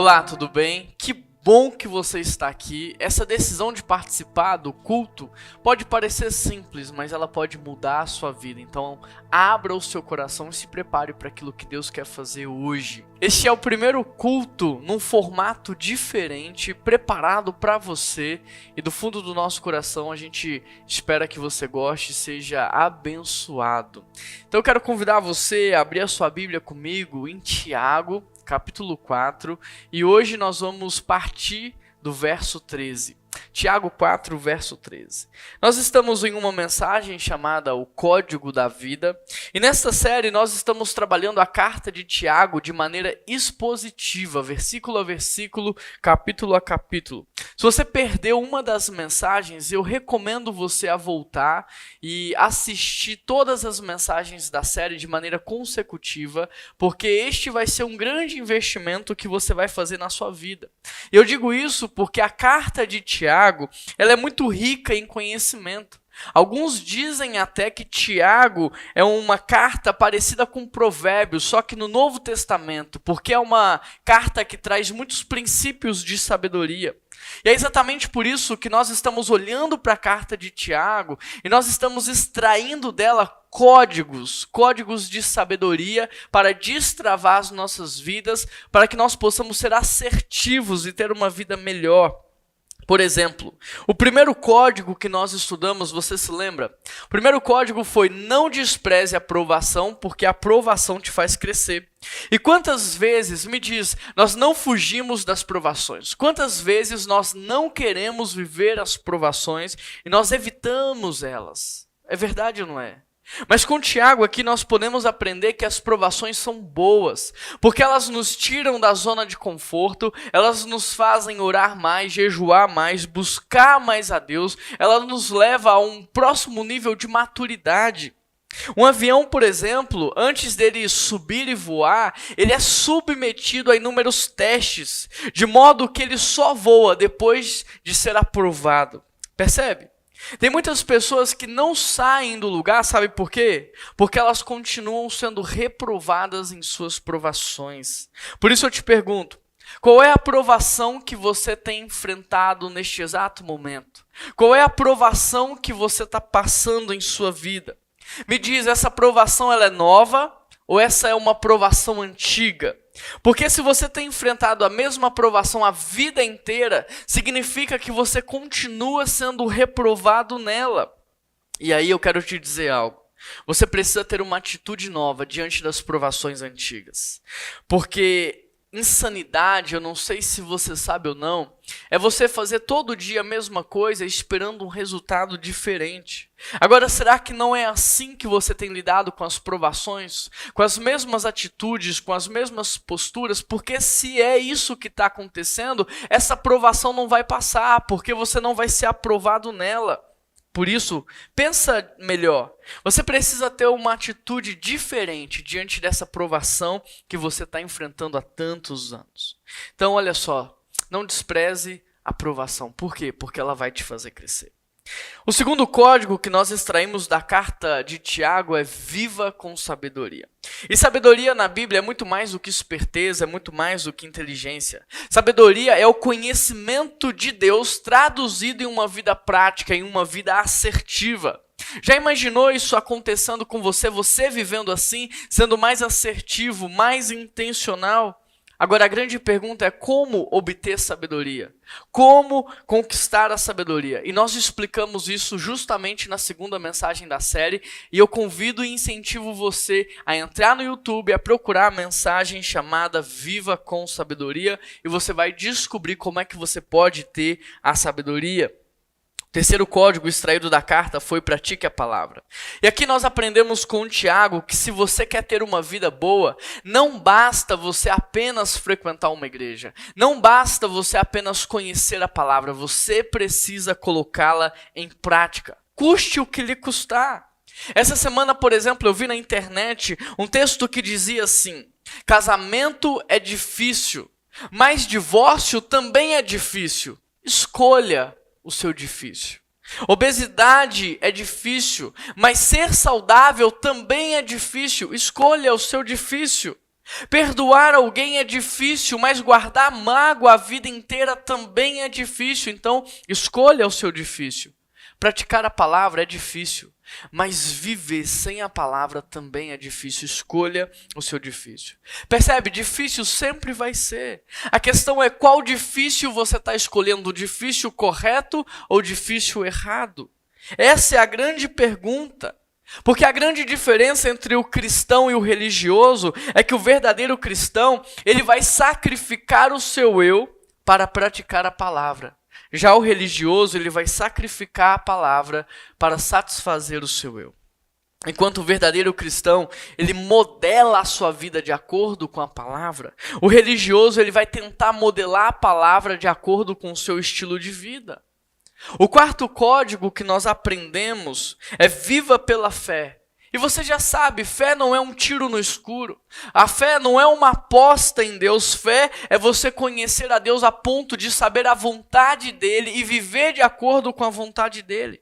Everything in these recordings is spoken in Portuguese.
Olá, tudo bem? Que bom que você está aqui. Essa decisão de participar do culto pode parecer simples, mas ela pode mudar a sua vida. Então, abra o seu coração e se prepare para aquilo que Deus quer fazer hoje. Este é o primeiro culto num formato diferente, preparado para você. E do fundo do nosso coração, a gente espera que você goste e seja abençoado. Então, eu quero convidar você a abrir a sua Bíblia comigo em Tiago, capítulo 4, e hoje nós vamos partir do verso 13. Tiago 4, verso 13. Nós estamos em uma mensagem chamada O Código da Vida, e nesta série nós estamos trabalhando a carta de Tiago de maneira expositiva, versículo a versículo, capítulo a capítulo. Se você perdeu uma das mensagens, eu recomendo você a voltar e assistir todas as mensagens da série de maneira consecutiva, porque este vai ser um grande investimento que você vai fazer na sua vida. E eu digo isso porque a carta de Tiago, ela é muito rica em conhecimento. Alguns dizem até que Tiago é uma carta parecida com Provérbios, só que no Novo Testamento, porque é uma carta que traz muitos princípios de sabedoria. E é exatamente por isso que nós estamos olhando para a carta de Tiago e nós estamos extraindo dela códigos de sabedoria para destravar as nossas vidas, para que nós possamos ser assertivos e ter uma vida melhor. Por exemplo, o primeiro código que nós estudamos, você se lembra? O primeiro código foi: não despreze a provação, porque a provação te faz crescer. E quantas vezes, me diz, nós não fugimos das provações? Quantas vezes nós não queremos viver as provações e nós evitamos elas? É verdade ou não é? Mas com Tiago aqui nós podemos aprender que as provações são boas, porque elas nos tiram da zona de conforto, elas nos fazem orar mais, jejuar mais, buscar mais a Deus, elas nos levam a um próximo nível de maturidade. Um avião, por exemplo, antes dele subir e voar, ele é submetido a inúmeros testes, de modo que ele só voa depois de ser aprovado. Percebe? Tem muitas pessoas que não saem do lugar, sabe por quê? Porque elas continuam sendo reprovadas em suas provações. Por isso eu te pergunto, qual é a provação que você tem enfrentado neste exato momento? Qual é a provação que você está passando em sua vida? Me diz, essa provação ela é nova ou essa é uma provação antiga? Porque se você tem enfrentado a mesma provação a vida inteira, significa que você continua sendo reprovado nela. E aí eu quero te dizer algo. Você precisa ter uma atitude nova diante das provações antigas. Porque insanidade, eu não sei se você sabe ou não, é você fazer todo dia a mesma coisa esperando um resultado diferente. Agora, será que não é assim que você tem lidado com as provações? Com as mesmas atitudes, com as mesmas posturas? Porque se é isso que está acontecendo, essa provação não vai passar, porque você não vai ser aprovado nela. Por isso, pensa melhor. Você precisa ter uma atitude diferente diante dessa provação que você está enfrentando há tantos anos. Então, olha só, não despreze a provação. Por quê? Porque ela vai te fazer crescer. O segundo código que nós extraímos da carta de Tiago é: viva com sabedoria. E sabedoria na Bíblia é muito mais do que esperteza, é muito mais do que inteligência. Sabedoria é o conhecimento de Deus traduzido em uma vida prática, em uma vida assertiva. Já imaginou isso acontecendo com você, você vivendo assim, sendo mais assertivo, mais intencional? Agora a grande pergunta é: como obter sabedoria? Como conquistar a sabedoria? E nós explicamos isso justamente na segunda mensagem da série, e eu convido e incentivo você a entrar no YouTube, a procurar a mensagem chamada Viva com Sabedoria, e você vai descobrir como é que você pode ter a sabedoria. O terceiro código extraído da carta foi: pratique a palavra. E aqui nós aprendemos com o Tiago que se você quer ter uma vida boa, não basta você apenas frequentar uma igreja. Não basta você apenas conhecer a palavra. Você precisa colocá-la em prática. Custe o que lhe custar. Essa semana, por exemplo, eu vi na internet um texto que dizia assim: casamento é difícil, mas divórcio também é difícil. Escolha o seu difícil. Obesidade é difícil, mas ser saudável também é difícil. Escolha o seu difícil. Perdoar alguém é difícil, mas guardar mágoa a vida inteira também é difícil. Então, escolha o seu difícil. Praticar a palavra é difícil, mas viver sem a palavra também é difícil. Escolha o seu difícil. Percebe? Difícil sempre vai ser. A questão é qual difícil você está escolhendo, o difícil correto ou o difícil errado? Essa é a grande pergunta. Porque a grande diferença entre o cristão e o religioso é que o verdadeiro cristão, ele vai sacrificar o seu eu para praticar a palavra. Já o religioso, ele vai sacrificar a palavra para satisfazer o seu eu. Enquanto o verdadeiro cristão, ele modela a sua vida de acordo com a palavra, o religioso, ele vai tentar modelar a palavra de acordo com o seu estilo de vida. O quarto código que nós aprendemos é viva pela fé. E você já sabe, fé não é um tiro no escuro. A fé não é uma aposta em Deus. Fé é você conhecer a Deus a ponto de saber a vontade dEle e viver de acordo com a vontade dEle.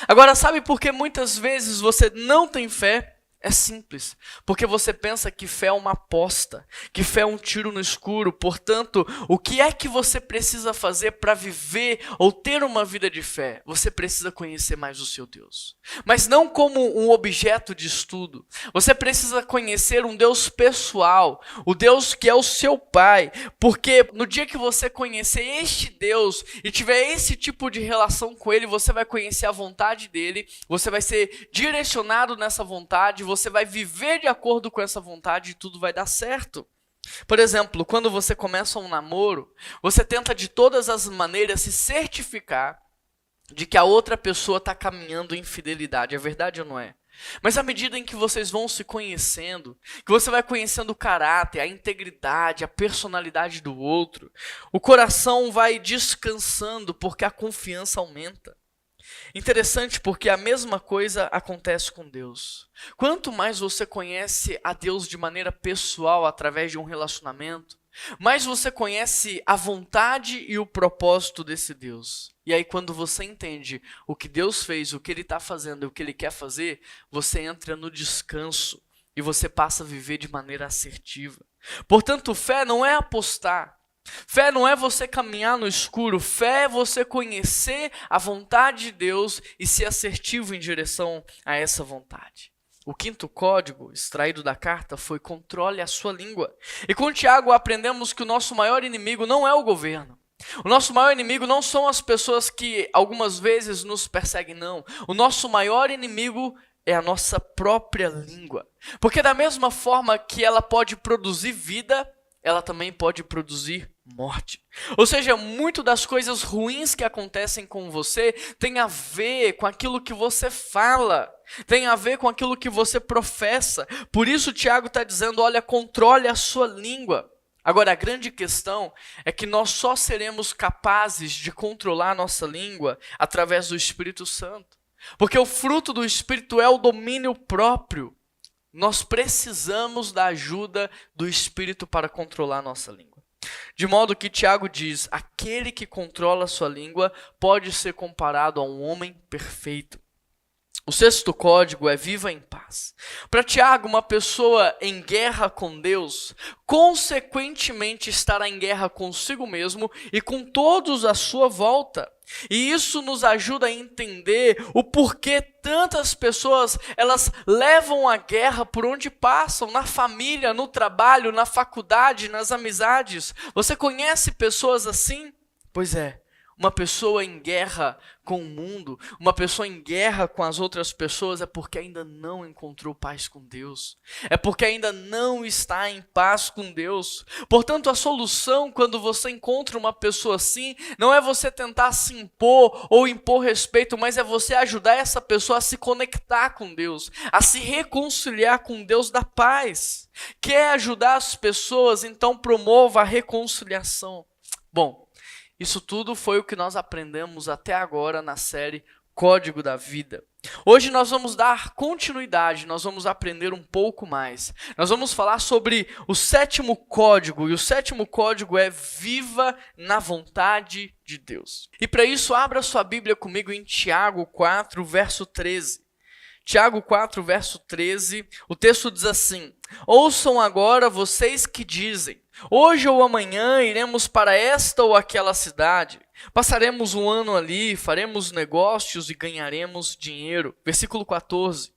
Agora, sabe por que muitas vezes você não tem fé? É simples, porque você pensa que fé é uma aposta, que fé é um tiro no escuro. Portanto, o que é que você precisa fazer para viver ou ter uma vida de fé? Você precisa conhecer mais o seu Deus. Mas não como um objeto de estudo. Você precisa conhecer um Deus pessoal, o Deus que é o seu Pai. Porque no dia que você conhecer este Deus e tiver esse tipo de relação com Ele, você vai conhecer a vontade dEle, você vai ser direcionado nessa vontade, você vai viver de acordo com essa vontade e tudo vai dar certo. Por exemplo, quando você começa um namoro, você tenta de todas as maneiras se certificar de que a outra pessoa está caminhando em fidelidade. É verdade ou não é? Mas à medida em que vocês vão se conhecendo, que você vai conhecendo o caráter, a integridade, a personalidade do outro, o coração vai descansando porque a confiança aumenta. Interessante porque a mesma coisa acontece com Deus. Quanto mais você conhece a Deus de maneira pessoal, através de um relacionamento, mais você conhece a vontade e o propósito desse Deus. E aí quando você entende o que Deus fez, o que Ele está fazendo e o que Ele quer fazer, você entra no descanso e você passa a viver de maneira assertiva. Portanto, fé não é apostar. Fé não é você caminhar no escuro, fé é você conhecer a vontade de Deus e ser assertivo em direção a essa vontade. O quinto código extraído da carta foi controle a sua língua. E com Tiago aprendemos que o nosso maior inimigo não é o governo. O nosso maior inimigo não são as pessoas que algumas vezes nos perseguem, não. O nosso maior inimigo é a nossa própria língua. Porque da mesma forma que ela pode produzir vida, ela também pode produzir morte. Ou seja, muito das coisas ruins que acontecem com você tem a ver com aquilo que você fala, tem a ver com aquilo que você professa. Por isso Tiago está dizendo, olha, controle a sua língua. Agora, a grande questão é que nós só seremos capazes de controlar a nossa língua através do Espírito Santo. Porque o fruto do Espírito é o domínio próprio. Nós precisamos da ajuda do Espírito para controlar a nossa língua. De modo que Tiago diz, aquele que controla a sua língua pode ser comparado a um homem perfeito. O sexto código é viva em paz. Para Tiago, uma pessoa em guerra com Deus, consequentemente estará em guerra consigo mesmo e com todos à sua volta. E isso nos ajuda a entender o porquê tantas pessoas, elas levam a guerra por onde passam, na família, no trabalho, na faculdade, nas amizades. Você conhece pessoas assim? Pois é. Uma pessoa em guerra com o mundo, uma pessoa em guerra com as outras pessoas é porque ainda não encontrou paz com Deus. É porque ainda não está em paz com Deus. Portanto, a solução quando você encontra uma pessoa assim, não é você tentar se impor ou impor respeito, mas é você ajudar essa pessoa a se conectar com Deus, a se reconciliar com Deus da paz. Quer ajudar as pessoas, então promova a reconciliação. Bom, isso tudo foi o que nós aprendemos até agora na série Código da Vida. Hoje nós vamos dar continuidade, nós vamos aprender um pouco mais. Nós vamos falar sobre o sétimo código, e o sétimo código é viva na vontade de Deus. E para isso, abra sua Bíblia comigo em Tiago 4, verso 13. Tiago 4, verso 13, o texto diz assim: ouçam agora vocês que dizem, hoje ou amanhã iremos para esta ou aquela cidade, passaremos um ano ali, faremos negócios e ganharemos dinheiro. Versículo 14.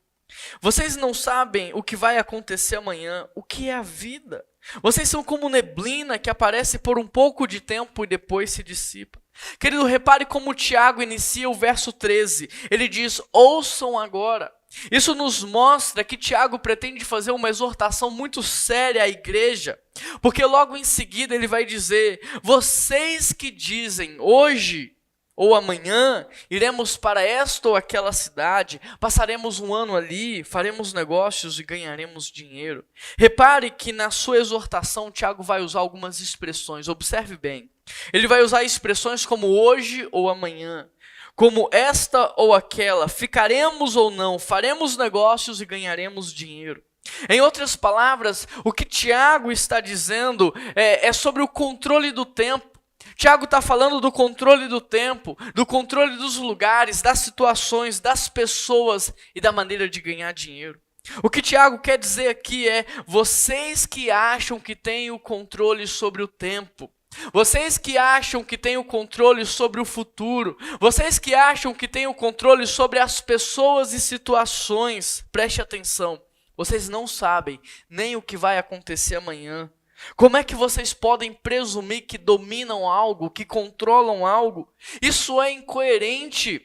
Vocês não sabem o que vai acontecer amanhã, o que é a vida? Vocês são como neblina que aparece por um pouco de tempo e depois se dissipa. Querido, repare como Tiago inicia o verso 13. Ele diz, ouçam agora. Isso nos mostra que Tiago pretende fazer uma exortação muito séria à igreja, porque logo em seguida ele vai dizer, vocês que dizem hoje ou amanhã iremos para esta ou aquela cidade, passaremos um ano ali, faremos negócios e ganharemos dinheiro. Repare que na sua exortação Tiago vai usar algumas expressões, observe bem. Ele vai usar expressões como hoje ou amanhã, como esta ou aquela, ficaremos ou não, faremos negócios e ganharemos dinheiro. Em outras palavras, o que Tiago está dizendo é sobre o controle do tempo. Tiago está falando do controle do tempo, do controle dos lugares, das situações, das pessoas e da maneira de ganhar dinheiro. O que Tiago quer dizer aqui é, vocês que acham que têm o controle sobre o tempo, vocês que acham que têm o controle sobre o futuro, vocês que acham que têm o controle sobre as pessoas e situações, preste atenção, vocês não sabem nem o que vai acontecer amanhã. Como é que vocês podem presumir que dominam algo, que controlam algo? Isso é incoerente.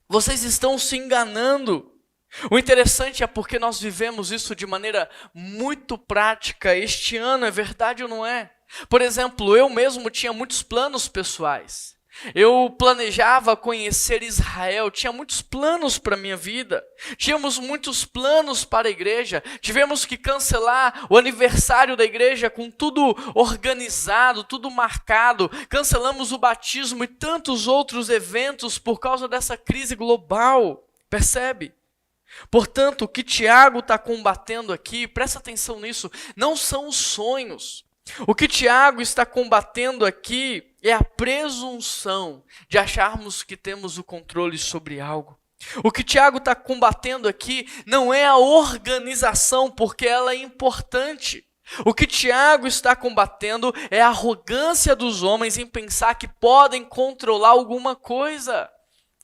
Vocês estão se enganando. O interessante é porque nós vivemos isso de maneira muito prática este ano, é verdade ou não é? Por exemplo, eu mesmo tinha muitos planos pessoais. Eu planejava conhecer Israel, tinha muitos planos para a minha vida, tínhamos muitos planos para a igreja, tivemos que cancelar o aniversário da igreja com tudo organizado, tudo marcado, cancelamos o batismo e tantos outros eventos por causa dessa crise global, percebe? Portanto, o que Tiago está combatendo aqui, presta atenção nisso, não são os sonhos. O que Tiago está combatendo aqui é a presunção de acharmos que temos o controle sobre algo. O que Tiago está combatendo aqui não é a organização, porque ela é importante. O que Tiago está combatendo é a arrogância dos homens em pensar que podem controlar alguma coisa.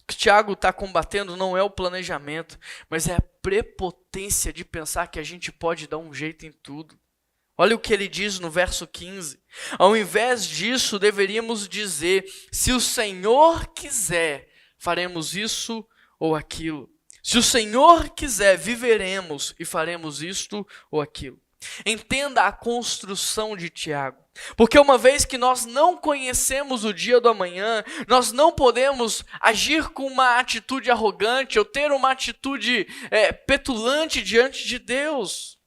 O que Tiago está combatendo não é o planejamento, mas é a prepotência de pensar que a gente pode dar um jeito em tudo. Olha o que ele diz no verso 15. Ao invés disso, deveríamos dizer, se o Senhor quiser, faremos isso ou aquilo. Se o Senhor quiser, viveremos e faremos isto ou aquilo. Entenda a construção de Tiago. Porque uma vez que nós não conhecemos o dia do amanhã, nós não podemos agir com uma atitude arrogante ou ter uma atitude petulante diante de Deus.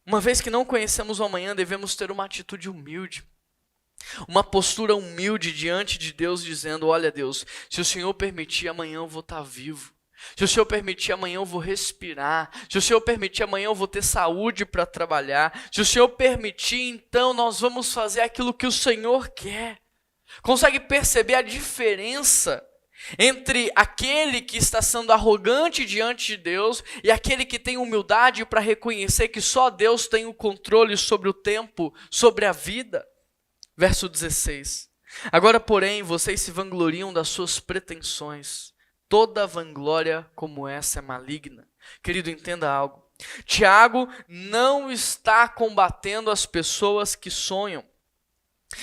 Uma vez que não conhecemos o amanhã, devemos ter uma atitude humilde. Uma postura humilde diante de Deus, dizendo, olha Deus, se o Senhor permitir, amanhã eu vou estar vivo. Se o Senhor permitir, amanhã eu vou respirar. Se o Senhor permitir, amanhã eu vou ter saúde para trabalhar. Se o Senhor permitir, então nós vamos fazer aquilo que o Senhor quer. Consegue perceber a diferença entre aquele que está sendo arrogante diante de Deus e aquele que tem humildade para reconhecer que só Deus tem o controle sobre o tempo, sobre a vida? Verso 16. Agora, porém, vocês se vangloriam das suas pretensões. Toda vanglória como essa é maligna. Querido, entenda algo. Tiago não está combatendo as pessoas que sonham.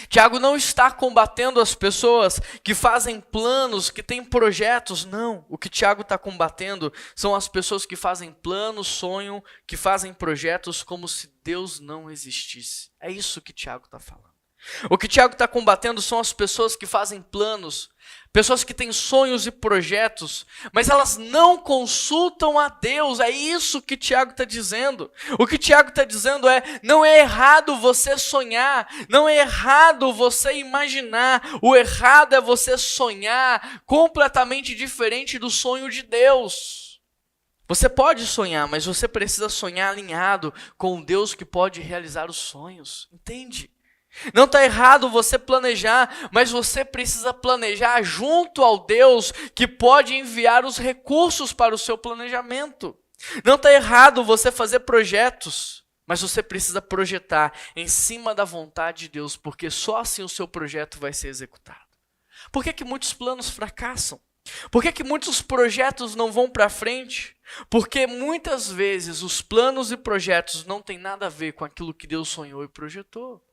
Tiago não está combatendo as pessoas que fazem planos, que têm projetos, não. O que Tiago está combatendo são as pessoas que fazem planos, sonham, que fazem projetos como se Deus não existisse. É isso que Tiago está falando. O que Tiago está combatendo são as pessoas que fazem planos, pessoas que têm sonhos e projetos, mas elas não consultam a Deus. É isso que Tiago está dizendo. O que Tiago está dizendo é, não é errado você sonhar, não é errado você imaginar, o errado é você sonhar completamente diferente do sonho de Deus. Você pode sonhar, mas você precisa sonhar alinhado com o Deus que pode realizar os sonhos, entende? Não está errado você planejar, mas você precisa planejar junto ao Deus que pode enviar os recursos para o seu planejamento. Não está errado você fazer projetos, mas você precisa projetar em cima da vontade de Deus, porque só assim o seu projeto vai ser executado. Por que muitos planos fracassam? Por que muitos projetos não vão para frente? Porque muitas vezes os planos e projetos não têm nada a ver com aquilo que Deus sonhou e projetou.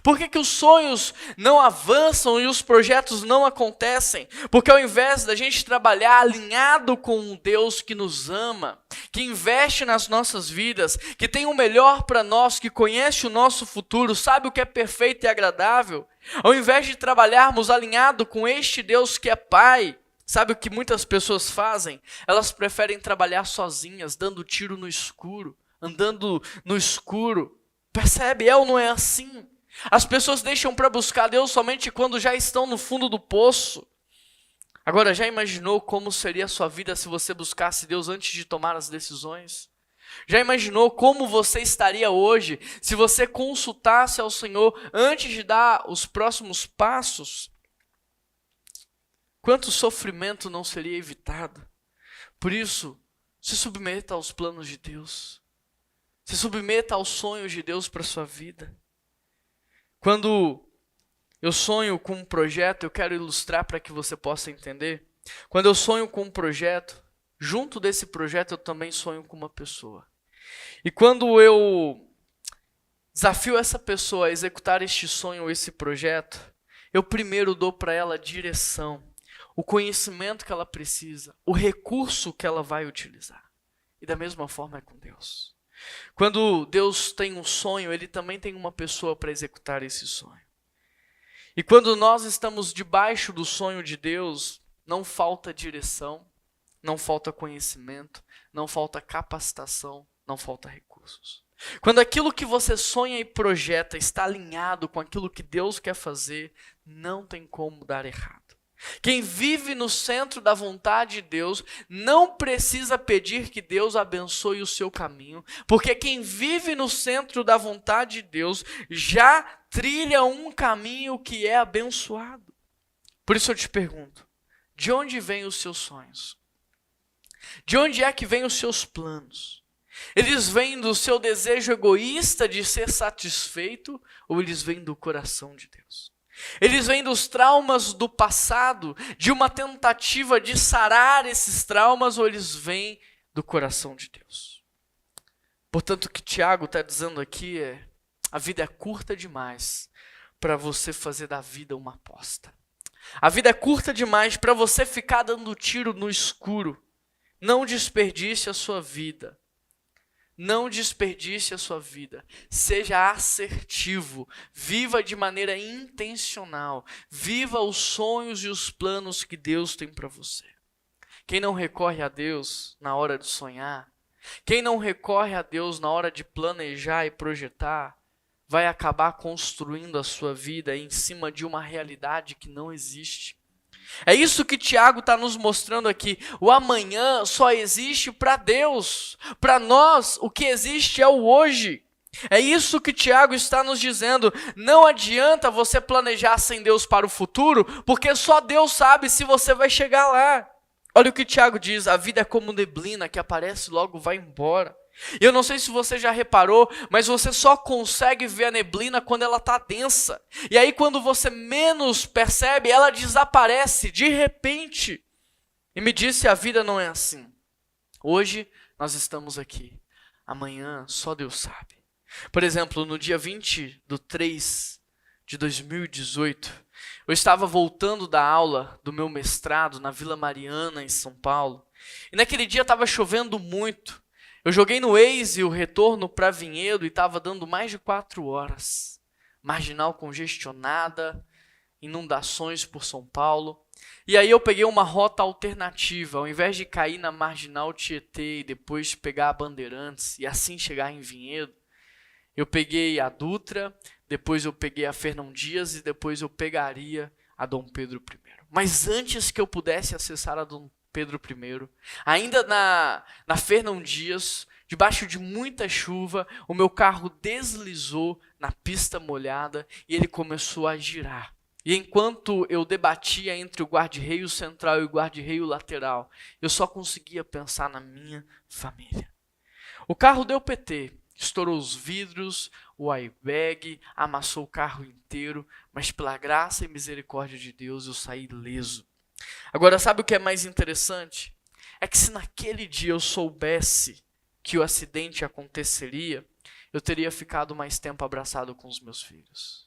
Por que os sonhos não avançam e os projetos não acontecem? Porque ao invés da gente trabalhar alinhado com um Deus que nos ama, que investe nas nossas vidas, que tem o melhor para nós, que conhece o nosso futuro, sabe o que é perfeito e agradável, ao invés de trabalharmos alinhado com este Deus que é Pai, sabe o que muitas pessoas fazem? Elas preferem trabalhar sozinhas, dando tiro no escuro, andando no escuro. Percebe? É ou não é assim? As pessoas deixam para buscar Deus somente quando já estão no fundo do poço. Agora, já imaginou como seria a sua vida se você buscasse Deus antes de tomar as decisões? Já imaginou como você estaria hoje se você consultasse ao Senhor antes de dar os próximos passos? Quanto sofrimento não seria evitado? Por isso, se submeta aos planos de Deus. Se submeta aos sonhos de Deus para a sua vida. Quando eu sonho com um projeto, eu quero ilustrar para que você possa entender. Quando eu sonho com um projeto, junto desse projeto eu também sonho com uma pessoa. E quando eu desafio essa pessoa a executar este sonho, esse projeto, eu primeiro dou para ela direção, o conhecimento que ela precisa, o recurso que ela vai utilizar. E da mesma forma é com Deus. Quando Deus tem um sonho, Ele também tem uma pessoa para executar esse sonho. E quando nós estamos debaixo do sonho de Deus, não falta direção, não falta conhecimento, não falta capacitação, não falta recursos. Quando aquilo que você sonha e projeta está alinhado com aquilo que Deus quer fazer, não tem como dar errado. Quem vive no centro da vontade de Deus não precisa pedir que Deus abençoe o seu caminho, porque quem vive no centro da vontade de Deus já trilha um caminho que é abençoado. Por isso eu te pergunto, de onde vêm os seus sonhos? De onde é que vêm os seus planos? Eles vêm do seu desejo egoísta de ser satisfeito ou eles vêm do coração de Deus? Eles vêm dos traumas do passado, de uma tentativa de sarar esses traumas, ou eles vêm do coração de Deus? Portanto, o que Tiago está dizendo aqui é: a vida é curta demais para você fazer da vida uma aposta. A vida é curta demais para você ficar dando tiro no escuro. Não desperdice a sua vida. Não desperdice a sua vida, seja assertivo, viva de maneira intencional, viva os sonhos e os planos que Deus tem para você. Quem não recorre a Deus na hora de sonhar, quem não recorre a Deus na hora de planejar e projetar, vai acabar construindo a sua vida em cima de uma realidade que não existe. É isso que Tiago está nos mostrando aqui. O amanhã só existe para Deus. Para nós, o que existe é o hoje. É isso que Tiago está nos dizendo. Não adianta você planejar sem Deus para o futuro, porque só Deus sabe se você vai chegar lá. Olha o que Tiago diz: a vida é como neblina que aparece e logo vai embora. Eu não sei se você já reparou, mas você só consegue ver a neblina quando ela está densa. E aí quando você menos percebe, ela desaparece de repente. E me disse, a vida não é assim. Hoje nós estamos aqui. Amanhã só Deus sabe. Por exemplo, no dia 20/3 de 2018, eu estava voltando da aula do meu mestrado na Vila Mariana, em São Paulo. E naquele dia estava chovendo muito. Eu joguei no Waze o retorno para Vinhedo e estava dando mais de 4 horas. Marginal congestionada, inundações por São Paulo. E aí eu peguei uma rota alternativa. Ao invés de cair na Marginal Tietê e depois pegar a Bandeirantes e assim chegar em Vinhedo, eu peguei a Dutra, depois eu peguei a Fernão Dias e depois eu pegaria a Dom Pedro I. Mas antes que eu pudesse acessar a Dom Pedro I, ainda na Fernão Dias, debaixo de muita chuva, o meu carro deslizou na pista molhada e ele começou a girar. E enquanto eu debatia entre o guarda-reio central e o guarda-reio lateral, eu só conseguia pensar na minha família. O carro deu PT, estourou os vidros, o airbag, amassou o carro inteiro, mas pela graça e misericórdia de Deus eu saí ileso. Agora, sabe o que é mais interessante? É que se naquele dia eu soubesse que o acidente aconteceria, eu teria ficado mais tempo abraçado com os meus filhos.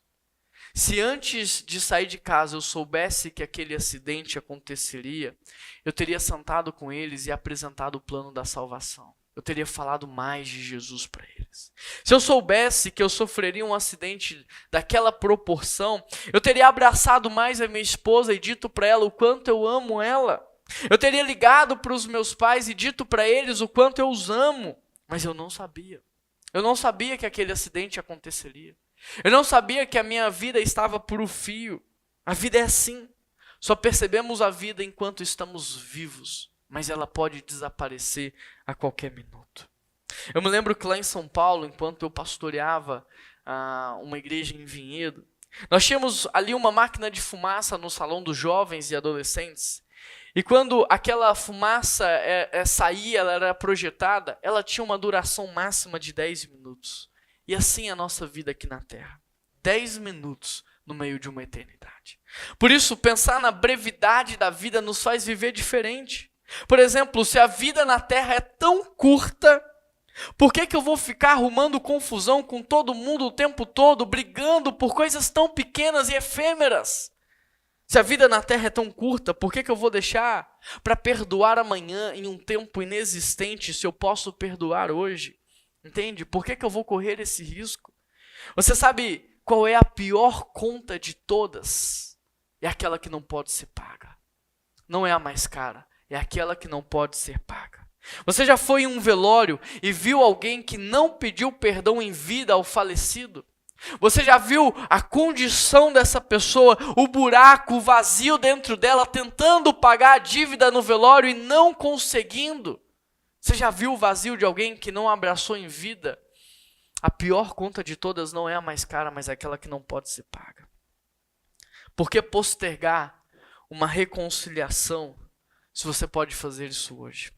Se antes de sair de casa eu soubesse que aquele acidente aconteceria, eu teria sentado com eles e apresentado o plano da salvação. Eu teria falado mais de Jesus para eles. Se eu soubesse que eu sofreria um acidente daquela proporção, eu teria abraçado mais a minha esposa e dito para ela o quanto eu amo ela. Eu teria ligado para os meus pais e dito para eles o quanto eu os amo. Mas eu não sabia. Eu não sabia que aquele acidente aconteceria. Eu não sabia que a minha vida estava por um fio. A vida é assim. Só percebemos a vida enquanto estamos vivos, mas ela pode desaparecer a qualquer minuto. Eu me lembro que lá em São Paulo, enquanto eu pastoreava uma igreja em Vinhedo, nós tínhamos ali uma máquina de fumaça no salão dos jovens e adolescentes. E quando aquela fumaça saía, ela era projetada, ela tinha uma duração máxima de 10 minutos. E assim é a nossa vida aqui na Terra. 10 minutos no meio de uma eternidade. Por isso, pensar na brevidade da vida nos faz viver diferente. Por exemplo, se a vida na Terra é tão curta, por que eu vou ficar arrumando confusão com todo mundo o tempo todo, brigando por coisas tão pequenas e efêmeras? Se a vida na Terra é tão curta, por que eu vou deixar para perdoar amanhã em um tempo inexistente se eu posso perdoar hoje? Entende? Por que eu vou correr esse risco? Você sabe qual é a pior conta de todas? É aquela que não pode ser paga. Não é a mais cara, é aquela que não pode ser paga. Você já foi em um velório e viu alguém que não pediu perdão em vida ao falecido? Você já viu a condição dessa pessoa, o buraco, o vazio dentro dela, tentando pagar a dívida no velório e não conseguindo? Você já viu o vazio de alguém que não abraçou em vida? A pior conta de todas não é a mais cara, mas é aquela que não pode ser paga. Por que postergar uma reconciliação se você pode fazer isso hoje?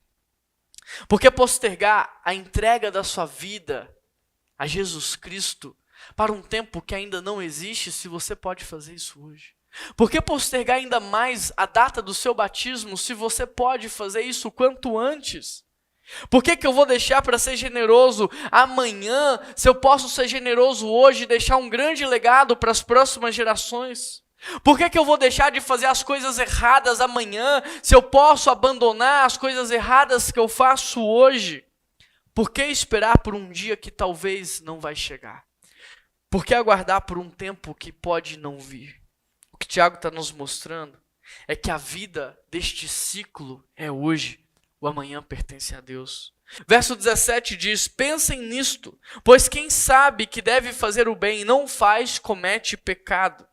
Por que postergar a entrega da sua vida a Jesus Cristo para um tempo que ainda não existe, se você pode fazer isso hoje? Por que postergar ainda mais a data do seu batismo, se você pode fazer isso o quanto antes? Por que eu vou deixar para ser generoso amanhã, se eu posso ser generoso hoje e deixar um grande legado para as próximas gerações? Por que eu vou deixar de fazer as coisas erradas amanhã, se eu posso abandonar as coisas erradas que eu faço hoje? Por que esperar por um dia que talvez não vai chegar? Por que aguardar por um tempo que pode não vir? O que Tiago está nos mostrando é que a vida deste ciclo é hoje. O amanhã pertence a Deus. Verso 17 diz: pensem nisto, pois quem sabe que deve fazer o bem e não faz, comete pecado.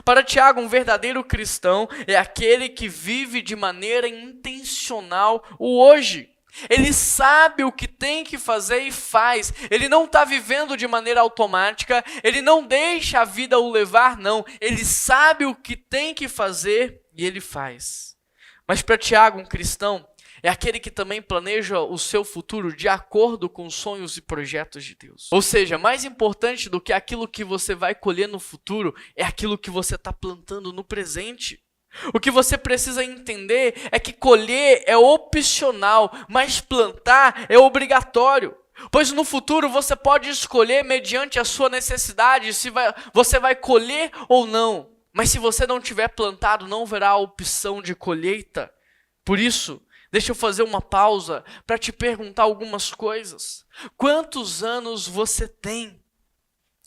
Para Tiago, um verdadeiro cristão é aquele que vive de maneira intencional o hoje. Ele sabe o que tem que fazer e faz. Ele não está vivendo de maneira automática. Ele não deixa a vida o levar, não. Ele sabe o que tem que fazer e ele faz. Mas para Tiago, um cristão é aquele que também planeja o seu futuro de acordo com os sonhos e projetos de Deus. Ou seja, mais importante do que aquilo que você vai colher no futuro é aquilo que você está plantando no presente. O que você precisa entender é que colher é opcional, mas plantar é obrigatório. Pois no futuro você pode escolher mediante a sua necessidade se você vai colher ou não. Mas se você não tiver plantado, não haverá a opção de colheita. Por isso, deixa eu fazer uma pausa para te perguntar algumas coisas. Quantos anos você tem?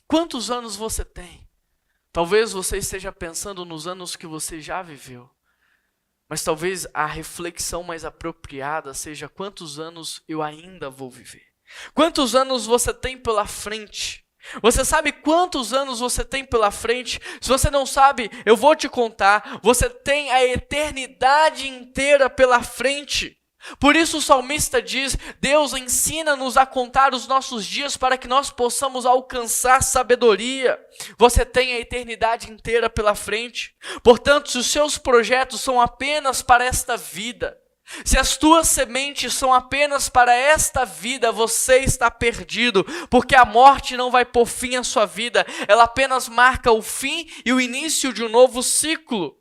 Quantos anos você tem? Talvez você esteja pensando nos anos que você já viveu. Mas talvez a reflexão mais apropriada seja: quantos anos eu ainda vou viver? Quantos anos você tem pela frente? Você sabe quantos anos você tem pela frente? Se você não sabe, eu vou te contar. Você tem a eternidade inteira pela frente. Por isso o salmista diz: Deus, ensina-nos a contar os nossos dias para que nós possamos alcançar sabedoria. Você tem a eternidade inteira pela frente. Portanto, se os seus projetos são apenas para esta vida, se as tuas sementes são apenas para esta vida, você está perdido, porque a morte não vai pôr fim à sua vida, ela apenas marca o fim e o início de um novo ciclo.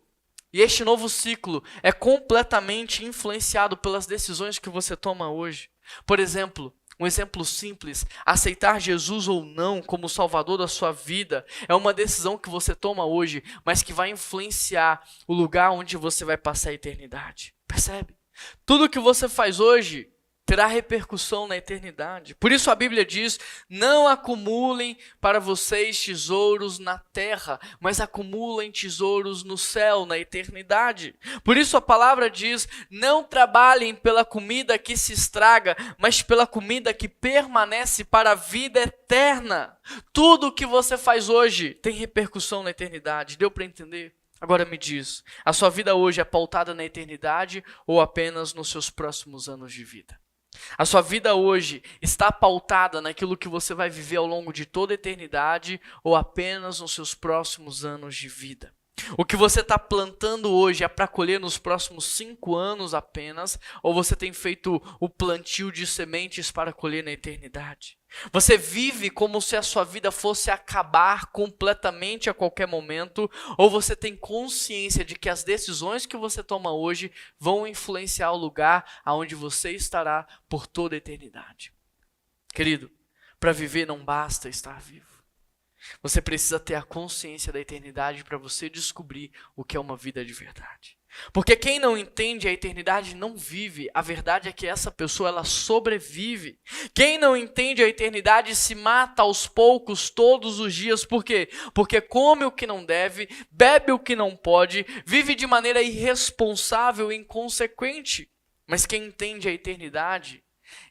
E este novo ciclo é completamente influenciado pelas decisões que você toma hoje. Por exemplo, um exemplo simples: aceitar Jesus ou não como Salvador da sua vida é uma decisão que você toma hoje, mas que vai influenciar o lugar onde você vai passar a eternidade. Percebe? Tudo que você faz hoje terá repercussão na eternidade. Por isso a Bíblia diz: não acumulem para vocês tesouros na terra, mas acumulem tesouros no céu, na eternidade. Por isso a palavra diz: não trabalhem pela comida que se estraga, mas pela comida que permanece para a vida eterna. Tudo o que você faz hoje tem repercussão na eternidade. Deu para entender? Agora me diz, a sua vida hoje é pautada na eternidade ou apenas nos seus próximos anos de vida? A sua vida hoje está pautada naquilo que você vai viver ao longo de toda a eternidade ou apenas nos seus próximos anos de vida? O que você está plantando hoje é para colher nos próximos 5 anos apenas, ou você tem feito o plantio de sementes para colher na eternidade? Você vive como se a sua vida fosse acabar completamente a qualquer momento, ou você tem consciência de que as decisões que você toma hoje vão influenciar o lugar aonde você estará por toda a eternidade? Querido, para viver não basta estar vivo. Você precisa ter a consciência da eternidade para você descobrir o que é uma vida de verdade. Porque quem não entende a eternidade não vive. A verdade é que essa pessoa, ela sobrevive. Quem não entende a eternidade se mata aos poucos todos os dias. Por quê? Porque come o que não deve, bebe o que não pode, vive de maneira irresponsável e inconsequente. Mas quem entende a eternidade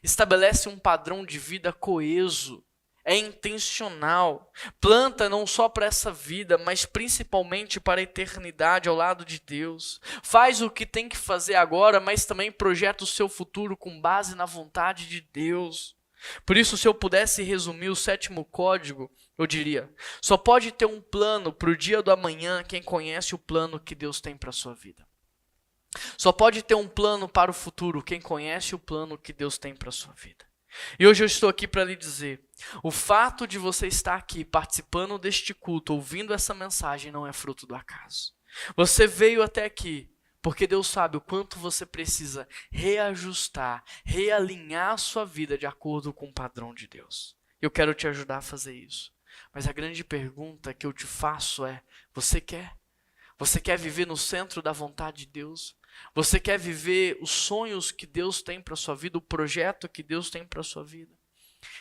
estabelece um padrão de vida coeso. É intencional, planta não só para essa vida, mas principalmente para a eternidade ao lado de Deus. Faz o que tem que fazer agora, mas também projeta o seu futuro com base na vontade de Deus. Por isso, se eu pudesse resumir o 7º código, eu diria: só pode ter um plano para o dia do amanhã quem conhece o plano que Deus tem para a sua vida. Só pode ter um plano para o futuro quem conhece o plano que Deus tem para a sua vida. E hoje eu estou aqui para lhe dizer: o fato de você estar aqui participando deste culto, ouvindo essa mensagem, não é fruto do acaso. Você veio até aqui porque Deus sabe o quanto você precisa reajustar, realinhar a sua vida de acordo com o padrão de Deus. Eu quero te ajudar a fazer isso. Mas a grande pergunta que eu te faço é: você quer? Você quer viver no centro da vontade de Deus? Você quer viver os sonhos que Deus tem para a sua vida, o projeto que Deus tem para a sua vida?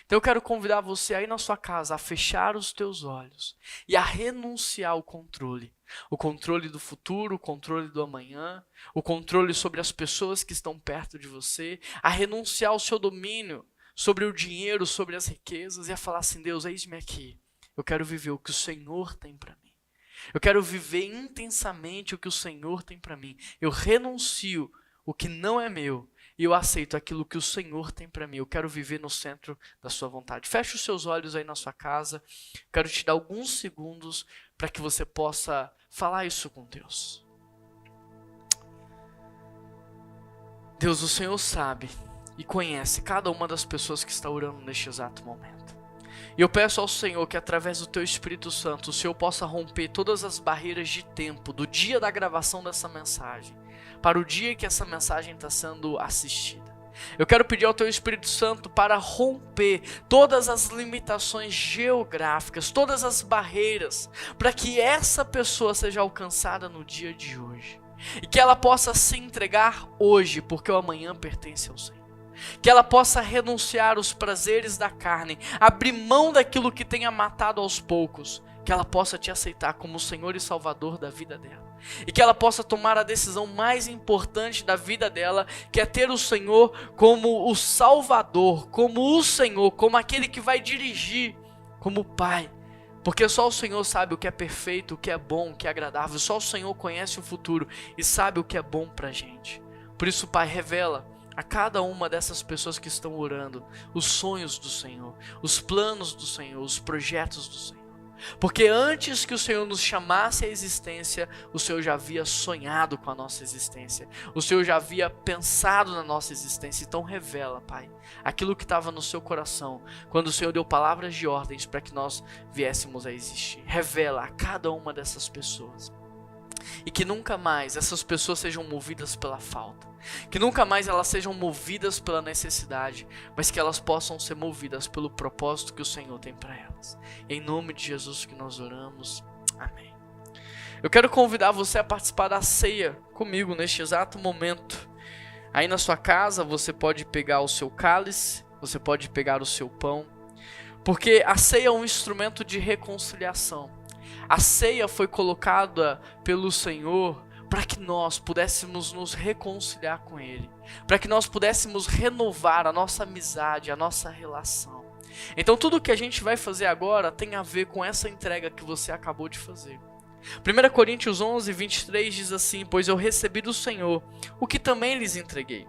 Então eu quero convidar você aí na sua casa a fechar os teus olhos e a renunciar ao controle. O controle do futuro, o controle do amanhã, o controle sobre as pessoas que estão perto de você, a renunciar ao seu domínio sobre o dinheiro, sobre as riquezas e a falar assim: Deus, eis-me aqui. Eu quero viver o que o Senhor tem para mim. Eu quero viver intensamente o que o Senhor tem para mim. Eu renuncio o que não é meu e eu aceito aquilo que o Senhor tem para mim. Eu quero viver no centro da sua vontade. Feche os seus olhos aí na sua casa. Quero te dar alguns segundos para que você possa falar isso com Deus. Deus, o Senhor sabe e conhece cada uma das pessoas que está orando neste exato momento. E eu peço ao Senhor que através do Teu Espírito Santo, o Senhor possa romper todas as barreiras de tempo, do dia da gravação dessa mensagem, para o dia que essa mensagem está sendo assistida. Eu quero pedir ao Teu Espírito Santo para romper todas as limitações geográficas, todas as barreiras, para que essa pessoa seja alcançada no dia de hoje. E que ela possa se entregar hoje, porque o amanhã pertence ao Senhor. Que ela possa renunciar aos prazeres da carne, abrir mão daquilo que tenha matado aos poucos, que ela possa te aceitar como o Senhor e Salvador da vida dela, e que ela possa tomar a decisão mais importante da vida dela, que é ter o Senhor como o Salvador, como o Senhor, como aquele que vai dirigir, como o Pai, porque só o Senhor sabe o que é perfeito, o que é bom, o que é agradável, só o Senhor conhece o futuro e sabe o que é bom pra gente. Por isso, Pai, revela a cada uma dessas pessoas que estão orando os sonhos do Senhor, os planos do Senhor, os projetos do Senhor. Porque antes que o Senhor nos chamasse à existência, o Senhor já havia sonhado com a nossa existência. O Senhor já havia pensado na nossa existência. Então revela, Pai, aquilo que estava no seu coração, quando o Senhor deu palavras de ordens para que nós viéssemos a existir. Revela a cada uma dessas pessoas. E que nunca mais essas pessoas sejam movidas pela falta. Que nunca mais elas sejam movidas pela necessidade, mas que elas possam ser movidas pelo propósito que o Senhor tem para elas. Em nome de Jesus que nós oramos. Amém. Eu quero convidar você a participar da ceia comigo neste exato momento. Aí na sua casa você pode pegar o seu cálice, você pode pegar o seu pão, porque a ceia é um instrumento de reconciliação. A ceia foi colocada pelo Senhor para que nós pudéssemos nos reconciliar com Ele, para que nós pudéssemos renovar a nossa amizade, a nossa relação. Então tudo que a gente vai fazer agora tem a ver com essa entrega que você acabou de fazer. 1 Coríntios 11, 23 diz assim: pois eu recebi do Senhor o que também lhes entreguei,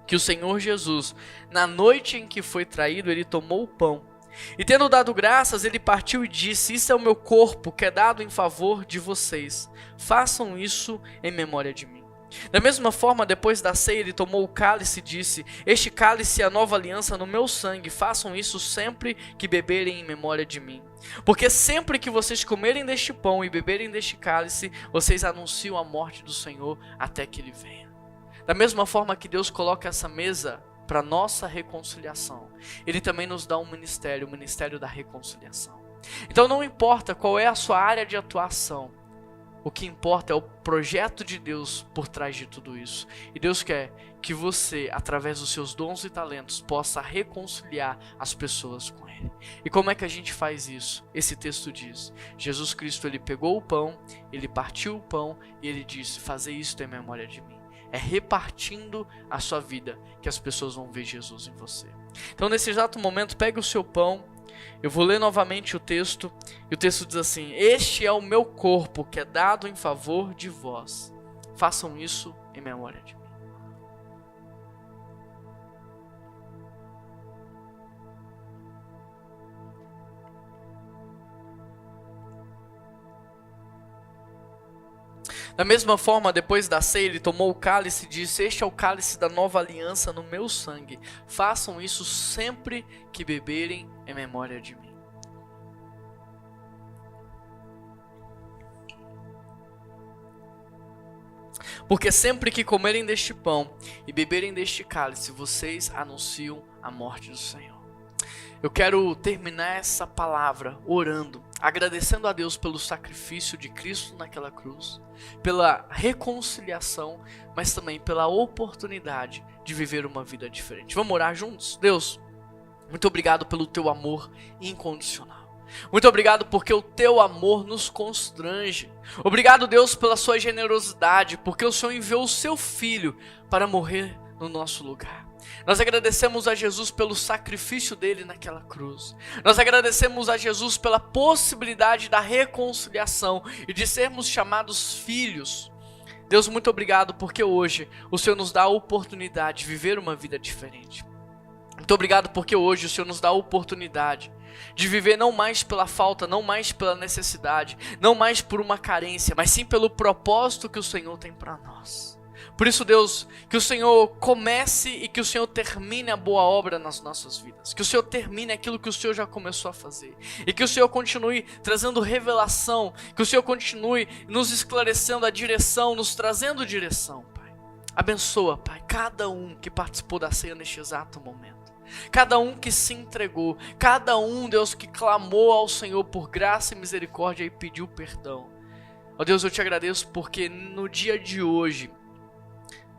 que o Senhor Jesus, na noite em que foi traído, Ele tomou o pão, e tendo dado graças, Ele partiu e disse: isso é o meu corpo, que é dado em favor de vocês. Façam isso em memória de mim. Da mesma forma, depois da ceia, Ele tomou o cálice e disse: este cálice é a nova aliança no meu sangue. Façam isso sempre que beberem em memória de mim. Porque sempre que vocês comerem deste pão e beberem deste cálice, vocês anunciam a morte do Senhor até que Ele venha. Da mesma forma que Deus coloca essa mesa para nossa reconciliação, Ele também nos dá um ministério, o ministério da reconciliação. Então não importa qual é a sua área de atuação, o que importa é o projeto de Deus por trás de tudo isso. E Deus quer que você, através dos seus dons e talentos, possa reconciliar as pessoas com Ele. E como é que a gente faz isso? Esse texto diz: Jesus Cristo, Ele pegou o pão, Ele partiu o pão e Ele disse: fazei isto em memória de mim. É repartindo a sua vida que as pessoas vão ver Jesus em você. Então nesse exato momento, pegue o seu pão. Eu vou ler novamente o texto. E o texto diz assim: este é o meu corpo, que é dado em favor de vós. Façam isso em memória de mim. Da mesma forma, depois da ceia, Ele tomou o cálice e disse: este é o cálice da nova aliança no meu sangue. Façam isso sempre que beberem em memória de mim. Porque sempre que comerem deste pão e beberem deste cálice, vocês anunciam a morte do Senhor. Eu quero terminar essa palavra orando, agradecendo a Deus pelo sacrifício de Cristo naquela cruz, pela reconciliação, mas também pela oportunidade de viver uma vida diferente. Vamos orar juntos? Deus, muito obrigado pelo teu amor incondicional. Muito obrigado porque o teu amor nos constrange. Obrigado, Deus, pela sua generosidade, porque o Senhor enviou o seu Filho para morrer no nosso lugar. Nós agradecemos a Jesus pelo sacrifício dele naquela cruz. Nós agradecemos a Jesus pela possibilidade da reconciliação e de sermos chamados filhos. Deus, muito obrigado porque hoje o Senhor nos dá a oportunidade de viver uma vida diferente. Muito obrigado porque hoje o Senhor nos dá a oportunidade de viver não mais pela falta, não mais pela necessidade, não mais por uma carência, mas sim pelo propósito que o Senhor tem para nós. Por isso, Deus, que o Senhor comece e que o Senhor termine a boa obra nas nossas vidas. Que o Senhor termine aquilo que o Senhor já começou a fazer. E que o Senhor continue trazendo revelação. Que o Senhor continue nos esclarecendo a direção, nos trazendo direção, Pai. Abençoa, Pai, cada um que participou da ceia neste exato momento. Cada um que se entregou. Cada um, Deus, que clamou ao Senhor por graça e misericórdia e pediu perdão. Ó Deus, eu te agradeço porque no dia de hoje,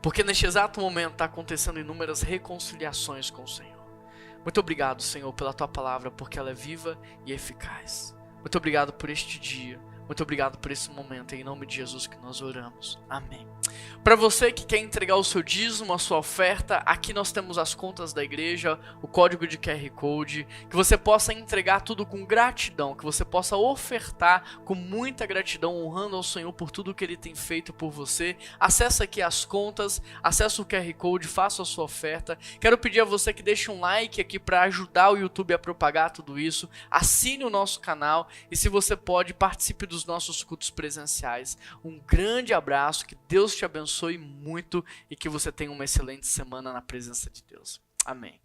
porque neste exato momento está acontecendo inúmeras reconciliações com o Senhor. Muito obrigado, Senhor, pela Tua palavra, porque ela é viva e eficaz. Muito obrigado por este dia. Muito obrigado por esse momento, é em nome de Jesus que nós oramos. Amém. Para você que quer entregar o seu dízimo, a sua oferta, aqui nós temos as contas da igreja, o código de QR Code, que você possa entregar tudo com gratidão, que você possa ofertar com muita gratidão, honrando ao Senhor por tudo que Ele tem feito por você. Acesse aqui as contas, acesse o QR Code, faça a sua oferta. Quero pedir a você que deixe um like aqui para ajudar o YouTube a propagar tudo isso. Assine o nosso canal e, se você pode, participe dos nossos cultos presenciais. Um grande abraço, que Deus te abençoe muito e que você tenha uma excelente semana na presença de Deus. Amém.